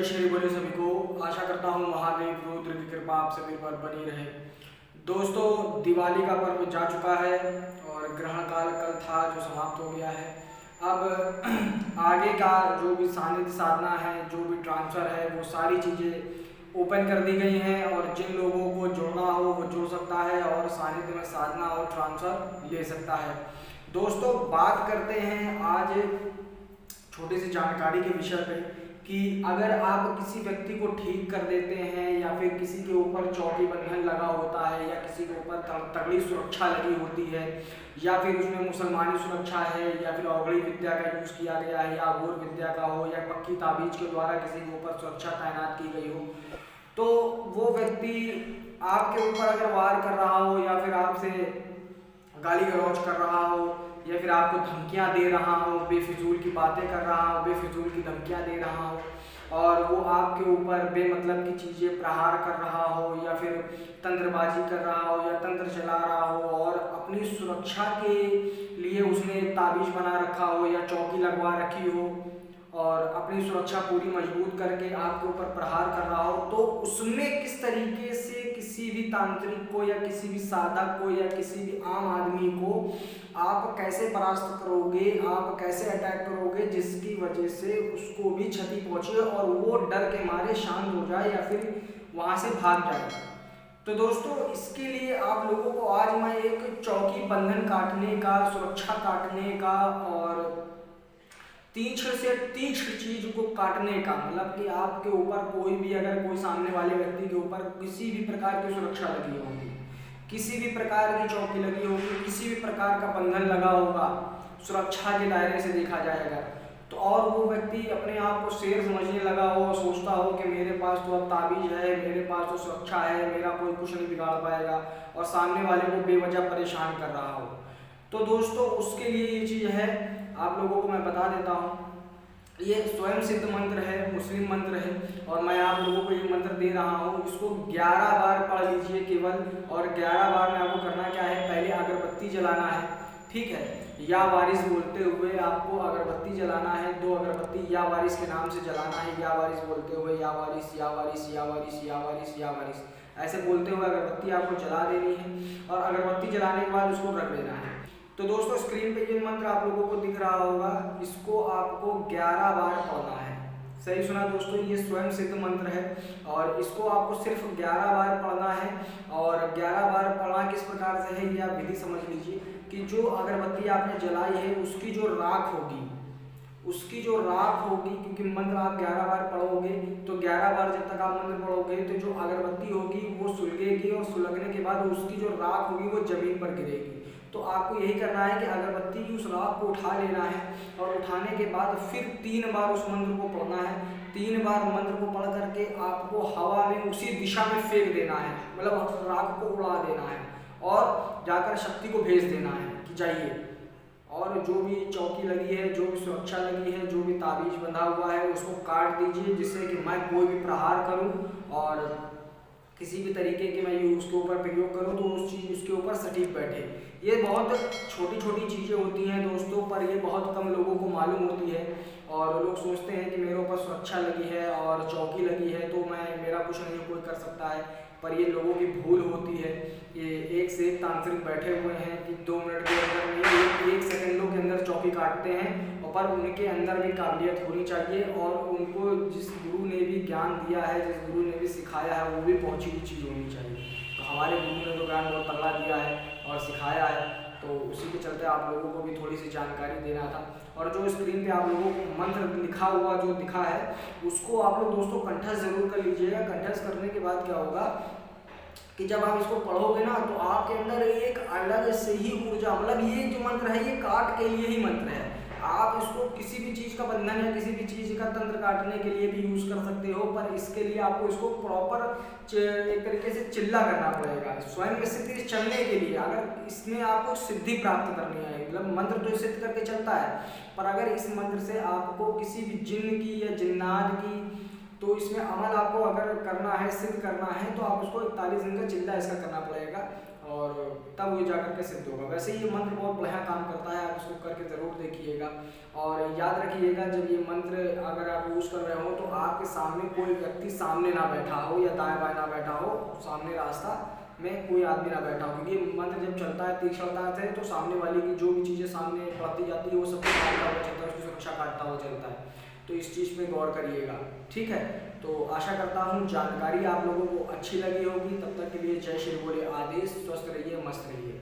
श्री बोले सभी को। आशा करता हूँ महादेव रुद्र की कृपा आप सभी पर बनी रहे। दोस्तों, दिवाली का पर्व जा चुका है और ग्रहण काल कल था जो समाप्त हो गया है। अब आगे का जो भी सानिध्य साधना है, जो भी ट्रांसफ़र है, वो सारी चीज़ें ओपन कर दी गई हैं और जिन लोगों को जुड़ना हो वो जुड़ सकता है और सानिध्य में साधना और ट्रांसफ़र ले सकता है। दोस्तों, बात करते हैं आज छोटी सी जानकारी के विषय पे कि अगर आप किसी व्यक्ति को ठीक कर देते हैं या फिर किसी के ऊपर चौकी बंधन लगा होता है या किसी के ऊपर तगड़ी सुरक्षा लगी होती है या फिर उसमें मुसलमानी सुरक्षा है या फिर औगड़ी विद्या का यूज़ किया गया है या अघोर विद्या का हो या पक्की ताबीज के द्वारा किसी के ऊपर सुरक्षा तैनात की गई हो, तो वो व्यक्ति आपके ऊपर अगर वार कर रहा हो या फिर आपसे गाली गलौज कर रहा हो या फिर आपको धमकियां दे रहा हो, बेफिजूल की बातें कर रहा हो, बेफिजूल की धमकियां दे रहा हो और वो आपके ऊपर बेमतलब की चीज़ें प्रहार कर रहा हो या फिर तंत्रबाजी कर रहा हो या तंत्र चला रहा हो और अपनी सुरक्षा के लिए उसने ताबीज बना रखा हो या चौकी लगवा रखी हो और अपनी सुरक्षा पूरी मजबूत करके आपके ऊपर प्रहार कर रहा हो, तो उसमें किस तरीके से किसी भी तांत्रिक को या किसी भी साधक को या किसी भी आम आदमी को आप कैसे परास्त करोगे, आप कैसे अटैक करोगे जिसकी वजह से उसको भी क्षति पहुंचे और वो डर के मारे शांत हो जाए या फिर वहां से भाग जाए। तो दोस्तों, इसके लिए आप लोगों को आज मैं एक चौकी बंधन काटने का, सुरक्षा काटने का और तीक्ष्ण से तीक्ष्ण चीज को काटने का, मतलब कि आपके ऊपर कोई भी अगर कोई सामने वाले व्यक्ति के ऊपर किसी भी प्रकार की सुरक्षा लगी होगी, किसी भी प्रकार की चौकी लगी होगी, किसी भी प्रकार का बंधन लगा होगा, सुरक्षा के दायरे से देखा जाएगा, तो और वो व्यक्ति अपने आप को शेर समझने लगा हो, सोचता हो कि मेरे पास तो अब ताबीज है, मेरे पास तो सुरक्षा है, मेरा कोई कुछ नहीं बिगाड़ पाएगा और सामने वाले को बेवजह परेशान कर रहा हो, तो दोस्तों उसके लिए ये चीज़ है, आप लोगों को मैं बता देता हूँ। ये स्वयं सिद्ध मंत्र है, मुस्लिम मंत्र है और मैं आप लोगों को ये मंत्र दे रहा हूँ। इसको 11 बार पढ़ लीजिए केवल, और 11 बार में आपको करना क्या है, पहले अगरबत्ती जलाना है, ठीक है। या वारिस बोलते हुए आपको अगरबत्ती जलाना है, 2 अगरबत्ती या वारिस के नाम से जलाना है। या वारिस बोलते हुए या वारिस या वारिस या वारिस या वारिस या वारिस ऐसे बोलते हुए अगरबत्ती आपको जला देनी है और अगरबत्ती जलाने के बाद उसको रख देना है। तो दोस्तों, स्क्रीन पे ये मंत्र आप लोगों को दिख रहा होगा, इसको आपको 11 बार पढ़ना है। सही सुना दोस्तों, ये स्वयं सिद्ध मंत्र है और इसको आपको सिर्फ 11 बार पढ़ना है। और 11 बार पढ़ना किस प्रकार से है ये आप विधि समझ लीजिए कि जो अगरबत्ती आपने जलाई है उसकी जो राख होगी, क्योंकि मंत्र आप 11 बार पढ़ोगे तो 11 बार जब तक आप मंत्र पढ़ोगे तो जो अगरबत्ती होगी वो सुलगेगी और सुलगने के बाद उसकी जो राख होगी वो जमीन पर गिरेगी। तो आपको यही करना है कि अगरबत्ती की उस राख को उठा लेना है और उठाने के बाद फिर 3 बार उस मंत्र को पढ़ना है। 3 बार मंत्र को पढ़ करके आपको हवा में उसी दिशा में फेंक देना है, मतलब राख को उड़ा देना है और जाकर शक्ति को भेज देना है कि जाइए। और जो भी चौकी लगी है, जो भी सुरक्षा लगी है, जो भी ताबीज बंधा हुआ है उसको काट दीजिए, जिससे कि मैं कोई भी प्रहार करूं और किसी भी तरीके के मैं उसके ऊपर प्रयोग करूं तो उस चीज़ उसके ऊपर सटीक बैठे। ये बहुत छोटी छोटी चीज़ें होती हैं दोस्तों, पर ये बहुत कम लोगों को मालूम होती है और लोग सोचते हैं कि मेरे ऊपर सुरक्षा लगी है और चौकी लगी है तो मेरा कुछ नहीं कोई कर सकता है, पर ये लोगों की भूल होती है। ये एक से एक तांत्रिक बैठे हुए हैं कि 2 मिनट के अंदर में 1 सेकंडों के अंदर चौकी काटते हैं, और पर उनके अंदर भी काबिलियत होनी चाहिए और उनको जिस गुरु ने भी ज्ञान दिया है, जिस गुरु ने भी सिखाया है, वो भी पहुंची हुई चीज़ होनी चाहिए। तो हमारे गुरु ने तो ज्ञान बहुत तगड़ा दिया है और सिखाया है, तो उसी के चलते आप लोगों को भी थोड़ी सी जानकारी देना था। और जो स्क्रीन पे आप लोगों को मंत्र लिखा हुआ जो दिखा है उसको आप लोग दोस्तों कंठस्थ जरूर कर लीजिएगा। कंठस्थ करने के बाद क्या होगा कि जब आप इसको पढ़ोगे ना तो आपके अंदर एक अलग से ही ऊर्जा, मतलब ये जो मंत्र है ये काट के लिए ही मंत्र है। आप इसको किसी भी चीज़ का बंधन या किसी भी चीज़ का तंत्र काटने के लिए भी यूज़ कर सकते हो, पर इसके लिए आपको इसको प्रॉपर एक तरीके से चिल्ला करना पड़ेगा स्वयं में सिद्धि चलने के लिए। अगर इसमें आपको सिद्धि प्राप्त करनी है, मतलब मंत्र तो सिद्ध करके चलता है, पर अगर इस मंत्र से आपको किसी भी जिन्न की या जिन्नात की, तो इसमें अमल आपको अगर करना है, सिद्ध करना है, तो आप उसको 41 दिन का चिल्ला इसका करना पड़ेगा। और तब वो जाकर के सिद्ध होगा। वैसे ये मंत्र बहुत बढ़िया काम करता है, आप इसको करके ज़रूर देखिएगा। और याद रखिएगा, जब ये मंत्र अगर आप यूज़ कर रहे हो तो आपके सामने कोई व्यक्ति सामने ना बैठा हो या दाएं बाएं ना बैठा हो, सामने रास्ता में कोई आदमी ना बैठा हो, क्योंकि ये मंत्र जब चलता है तीक्ष्णता से तो सामने वाले की जो भी चीज़ें सामने पड़ती जाती है वो सब काटता हुआ चलता है, उसकी सुरक्षा काटता हुआ चलता है। तो इस चीज़ पे गौर करिएगा, ठीक है। तो आशा करता हूँ जानकारी आप लोगों को अच्छी लगी होगी। तब तक के लिए जय श्री बोले आदेश, स्वस्थ रहिए, मस्त रहिए।